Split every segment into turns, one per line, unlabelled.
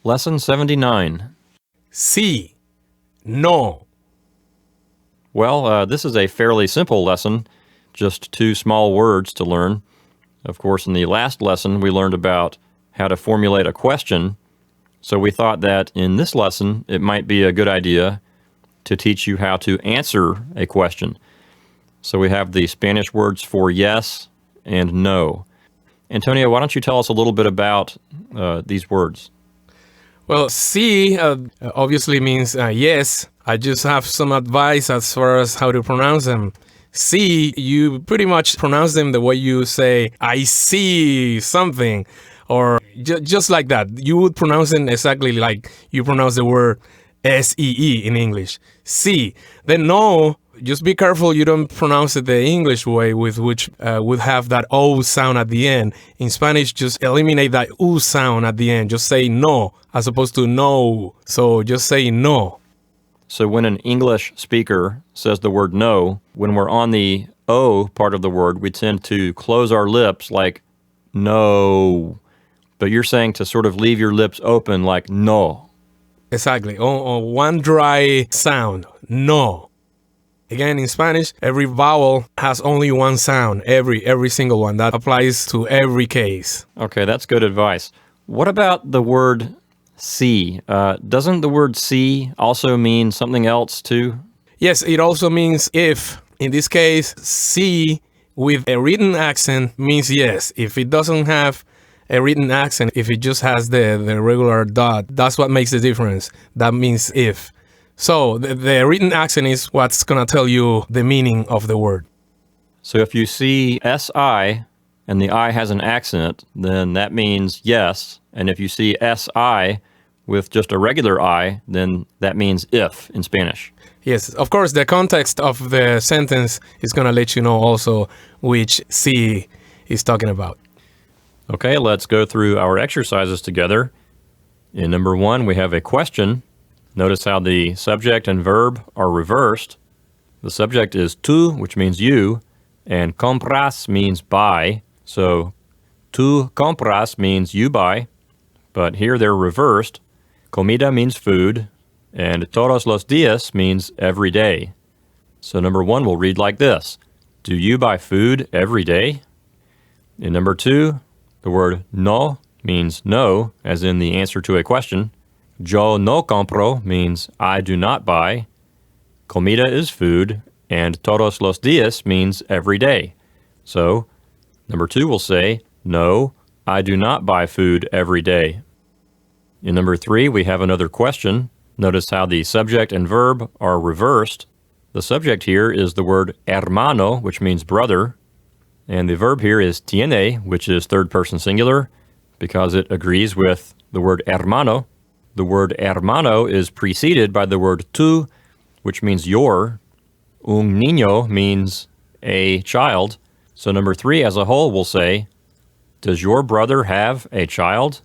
Lesson 79.
Sí, no.
Well, this is a fairly simple lesson, just 2 small words to learn. Of course, in the last lesson, we learned about how to formulate a question, so we thought that in this lesson, it might be a good idea to teach you how to answer a question. So we have the Spanish words for yes and no. Antonio, why don't you tell us a little bit about these words?
Well, sí obviously means yes. I just have some advice as far as how to pronounce them. Sí, you pretty much pronounce them the way you say, I see something, or just like that. You would pronounce them exactly like you pronounce the word S-E-E in English. Sí. Then no, just be careful you don't pronounce it the English way, with which would have that O sound at the end. In Spanish, just eliminate that U sound at the end. Just say no, as opposed to no. So just say no.
So when an English speaker says the word no, when we're on the O part of the word, we tend to close our lips like no. But you're saying to sort of leave your lips open like no.
Exactly. On one dry sound, no. Again, in Spanish, every vowel has only one sound, every single one. That applies to every case.
Okay, that's good advice. What about the word sí? Doesn't the word sí also mean something else too?
Yes, it also means if. In this case, sí with a written accent means yes. If it doesn't have a written accent, if it just has the regular dot, that's what makes the difference. That means if. So the written accent is what's going to tell you the meaning of the word.
So if you see SI and the I has an accent, then that means yes. And if you see SI with just a regular I, then that means if in Spanish.
Yes, of course, the context of the sentence is going to let you know also which sí is talking about.
Okay, let's go through our exercises together. In number 1, we have a question. Notice how the subject and verb are reversed. The subject is tú, which means you, and compras means buy. So tú compras means you buy, but here they're reversed. Comida means food, and todos los días means every day. So number 1 will read like this. Do you buy food every day? In number 2, the word no means no, as in the answer to a question. Yo no compro means I do not buy. Comida is food, and todos los días means every day. So, number 2 will say, no, I do not buy food every day. In number 3, we have another question. Notice how the subject and verb are reversed. The subject here is the word hermano, which means brother, and the verb here is tiene, which is third person singular, because it agrees with the word hermano. The word hermano is preceded by the word tú, which means your. Un niño means a child. So number 3 as a whole will say, does your brother have a child?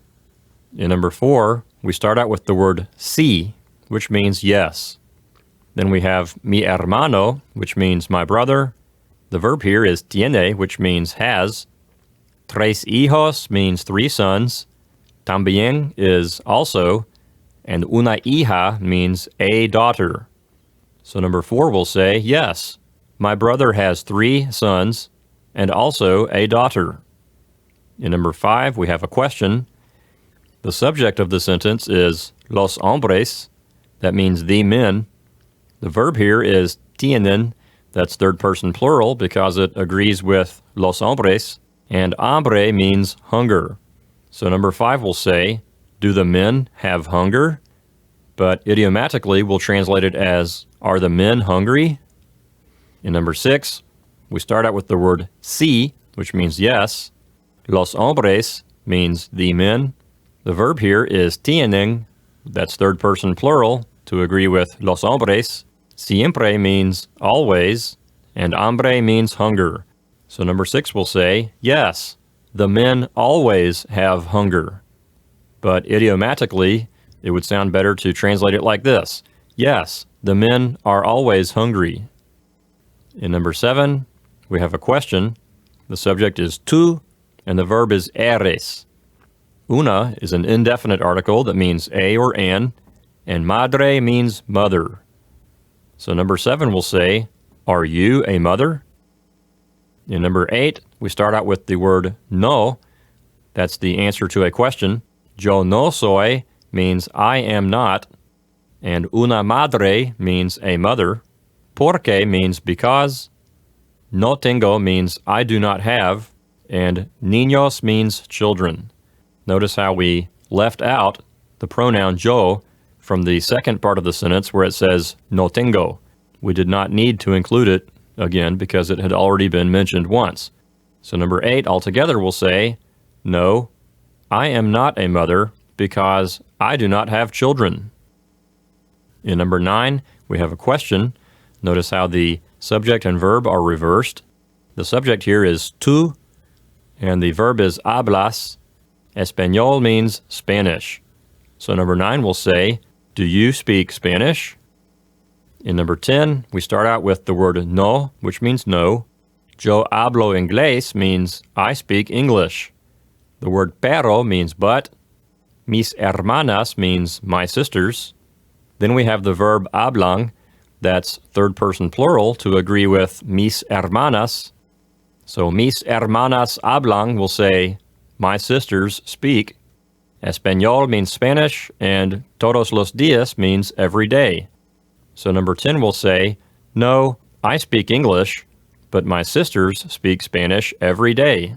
In number 4, we start out with the word sí, which means yes. Then we have mi hermano, which means my brother. The verb here is tiene, which means has. Tres hijos means 3 sons. También is also. And una hija means a daughter. So number 4 will say, yes, my brother has 3 sons and also a daughter. In number 5, we have a question. The subject of the sentence is los hombres. That means the men. The verb here is tienen. That's third person plural because it agrees with los hombres. And hambre means hunger. So number 5 will say, do the men have hunger? But idiomatically, we'll translate it as, are the men hungry? In number 6, we start out with the word sí, which means yes. Los hombres means the men. The verb here is tienen. That's third person plural to agree with los hombres. Siempre means always, and hambre means hunger. So number 6 will say, yes, the men always have hunger. But idiomatically, it would sound better to translate it like this. Yes, the men are always hungry. In number 7, we have a question. The subject is tú, and the verb is eres. Una is an indefinite article that means a or an, and madre means mother. So number 7 will say, are you a mother? In number 8, we start out with the word no. That's the answer to a question. Yo no soy means I am not, and una madre means a mother. Porque means because. No tengo means I do not have, and niños means children. Notice how we left out the pronoun yo from the second part of the sentence where it says no tengo. We did not need to include it again because it had already been mentioned once. So number 8 altogether will say, no, I am not a mother because I do not have children. In number 9, we have a question. Notice how the subject and verb are reversed. The subject here is tú, and the verb is hablas. Español means Spanish. So number 9 will say, do you speak Spanish? In number 10, we start out with the word no, which means no. Yo hablo inglés means I speak English. The word pero means but. Mis hermanas means my sisters. Then we have the verb hablan, that's third person plural, to agree with mis hermanas. So mis hermanas hablan will say, my sisters speak. Español means Spanish, and todos los días means every day. So number 10 will say, no, I speak English, but my sisters speak Spanish every day.